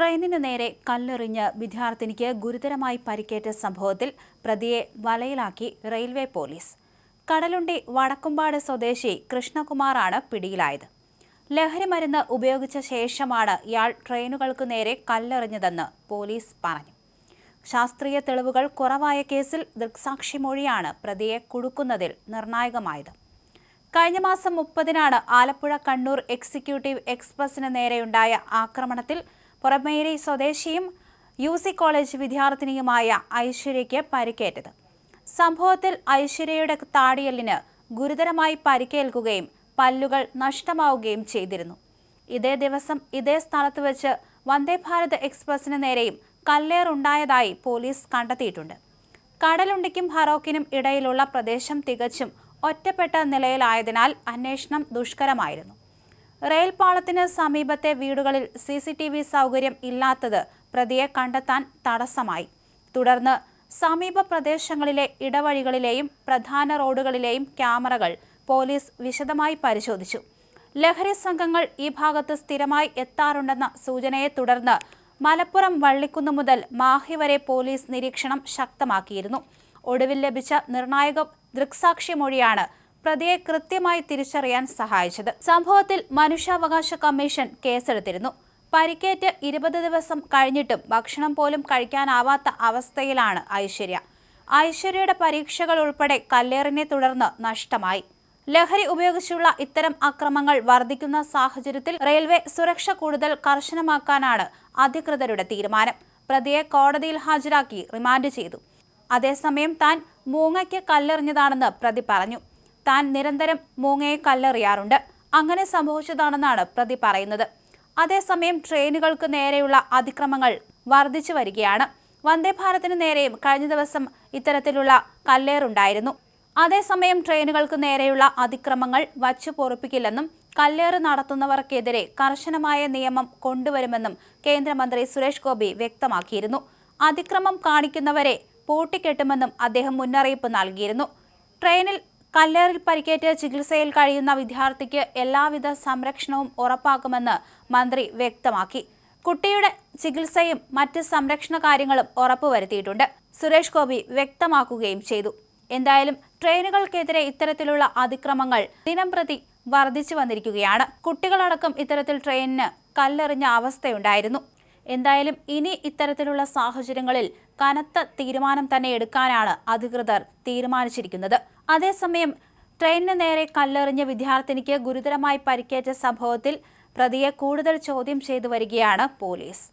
ട്രെയിനിനു നേരെ കല്ലെറിഞ്ഞ് വിദ്യാർത്ഥിനിക്ക് ഗുരുതരമായി പരിക്കേറ്റ സംഭവത്തിൽ പ്രതിയെ വലയിലാക്കി റെയിൽവേ പോലീസ്. കടലുണ്ടി വടക്കുംപാട് സ്വദേശി കൃഷ്ണകുമാറാണ് പിടിയിലായത്. ലഹരിമരുന്ന് ഉപയോഗിച്ച ശേഷമാണ് ഇയാൾ ട്രെയിനുകൾക്ക് നേരെ കല്ലെറിഞ്ഞതെന്ന് പോലീസ് പറഞ്ഞു. ശാസ്ത്രീയ തെളിവുകൾ കുറവായ കേസിൽ ദൃക്സാക്ഷിമൊഴിയാണ് പ്രതിയെ കുടുക്കുന്നതിൽ നിർണായകമായത്. കഴിഞ്ഞ മാസം 30-നാണ് ആലപ്പുഴ കണ്ണൂർ എക്സിക്യൂട്ടീവ് എക്സ്പ്രസിന് നേരെയുണ്ടായ ആക്രമണത്തിൽ പുറമേരി സ്വദേശിയും UC കോളേജ് വിദ്യാർത്ഥിനിയുമായ ഐശ്വര്യയ്ക്ക് പരിക്കേറ്റത്. സംഭവത്തിൽ ഐശ്വര്യയുടെ താടിയെല്ലിന് ഗുരുതരമായി പരിക്കേൽക്കുകയും പല്ലുകൾ നഷ്ടമാവുകയും ചെയ്തിരുന്നു. ഇതേ ദിവസം ഇതേ സ്ഥലത്ത് വെച്ച് വന്ദേഭാരത് എക്സ്പ്രസിന് നേരെയും കല്ലേറുണ്ടായതായി പോലീസ് കണ്ടെത്തിയിട്ടുണ്ട്. കടലുണ്ടിക്കും ഹറോക്കിനും ഇടയിലുള്ള പ്രദേശം തികച്ചും ഒറ്റപ്പെട്ട നിലയിലായതിനാൽ അന്വേഷണം ദുഷ്കരമായിരുന്നു. റെയിൽ പാളത്തിന് സമീപത്തെ വീടുകളിൽ CCTV സൗകര്യം ഇല്ലാത്തത് പ്രതിയെ കണ്ടെത്താൻ തടസ്സമായി. തുടർന്ന് സമീപ പ്രദേശങ്ങളിലെ ഇടവഴികളിലെയും പ്രധാന റോഡുകളിലെയും ക്യാമറകൾ പോലീസ് വിശദമായി പരിശോധിച്ചു. ലഹരി സംഘങ്ങൾ ഈ ഭാഗത്ത് സ്ഥിരമായി എത്താറുണ്ടെന്ന സൂചനയെ തുടർന്ന് മലപ്പുറം വള്ളിക്കുന്ന് മുതൽ മാഹി വരെ പോലീസ് നിരീക്ഷണം ശക്തമാക്കിയിരുന്നു. ഒടുവിൽ ലഭിച്ച നിർണായക ദൃക്സാക്ഷിമൊഴിയാണ് പ്രതിയെ കൃത്യമായി തിരിച്ചറിയാൻ സഹായിച്ചത്. സംഭവത്തിൽ മനുഷ്യാവകാശ കമ്മീഷൻ കേസെടുത്തിരുന്നു. പരിക്കേറ്റ് 20 ദിവസം കഴിഞ്ഞിട്ടും ഭക്ഷണം പോലും കഴിക്കാനാവാത്ത അവസ്ഥയിലാണ് ഐശ്വര്യ. ഐശ്വര്യയുടെ പരീക്ഷകൾ ഉൾപ്പെടെ കല്ലേറിനെ തുടർന്ന് നഷ്ടമായി. ലഹരി ഉപയോഗിച്ചുള്ള ഇത്തരം അക്രമങ്ങൾ വർദ്ധിക്കുന്ന സാഹചര്യത്തിൽ റെയിൽവേ സുരക്ഷ കൂടുതൽ കർശനമാക്കാനാണ് അധികൃതരുടെ തീരുമാനം. പ്രതിയെ കോടതിയിൽ ഹാജരാക്കി റിമാൻഡ് ചെയ്തു. അതേസമയം താൻ മൂങ്ങയ്ക്ക് കല്ലെറിഞ്ഞതാണെന്ന് പ്രതി പറഞ്ഞു. താൻ നിരന്തരം മൂങ്ങയെ കല്ലെറിയാറുണ്ട്, അങ്ങനെ സംഭവിച്ചതാണെന്നാണ് പ്രതി പറയുന്നത്. അതേസമയം ട്രെയിനുകൾക്ക് നേരെയുള്ള അതിക്രമങ്ങൾ വർദ്ധിച്ചു വരികയാണ്. വന്ദേഭാരതിന് നേരെയും കഴിഞ്ഞ ദിവസം ഇത്തരത്തിലുള്ള കല്ലേറുണ്ടായിരുന്നു. അതേസമയം ട്രെയിനുകൾക്ക് നേരെയുള്ള അതിക്രമങ്ങൾ വച്ചു പൊറുപ്പിക്കില്ലെന്നും കല്ലേറ് നടത്തുന്നവർക്കെതിരെ കർശനമായ നിയമം കൊണ്ടുവരുമെന്നും കേന്ദ്രമന്ത്രി സുരേഷ് ഗോപി വ്യക്തമാക്കിയിരുന്നു. അതിക്രമം കാണിക്കുന്നവരെ പൂട്ടിക്കെട്ടുമെന്നും അദ്ദേഹം മുന്നറിയിപ്പ് നൽകിയിരുന്നു. ട്രെയിനിൽ കല്ലേറിൽ പരിക്കേറ്റ് ചികിത്സയിൽ കഴിയുന്ന വിദ്യാർത്ഥിക്ക് എല്ലാവിധ സംരക്ഷണവും ഉറപ്പാക്കുമെന്ന് മന്ത്രി വ്യക്തമാക്കി. കുട്ടിയുടെ ചികിത്സയും മറ്റ് സംരക്ഷണ കാര്യങ്ങളും ഉറപ്പുവരുത്തിയിട്ടുണ്ട് സുരേഷ് ഗോപി വ്യക്തമാക്കുകയും ചെയ്തു. എന്തായാലും ട്രെയിനുകൾക്കെതിരെ ഇത്തരത്തിലുള്ള അതിക്രമങ്ങൾ ദിനംപ്രതി വർദ്ധിച്ചു വന്നിരിക്കുകയാണ്. കുട്ടികളടക്കം ഇത്തരത്തിൽ ട്രെയിനിന് കല്ലെറിഞ്ഞ അവസ്ഥയുണ്ടായിരുന്നു. എന്തായാലും ഇനി ഇത്തരത്തിലുള്ള സാഹചര്യങ്ങളിൽ കനത്ത തീരുമാനം തന്നെ എടുക്കാനാണ് അധികൃതർ തീരുമാനിച്ചിരിക്കുന്നത്. അതേസമയം ട്രെയിനിന് നേരെ കല്ലെറിഞ്ഞ വിദ്യാർത്ഥിനിക്ക് ഗുരുതരമായി പരിക്കേറ്റ സംഭവത്തിൽ പ്രതിയെ കൂടുതൽ ചോദ്യം ചെയ്തു വരികയാണ് പോലീസ്.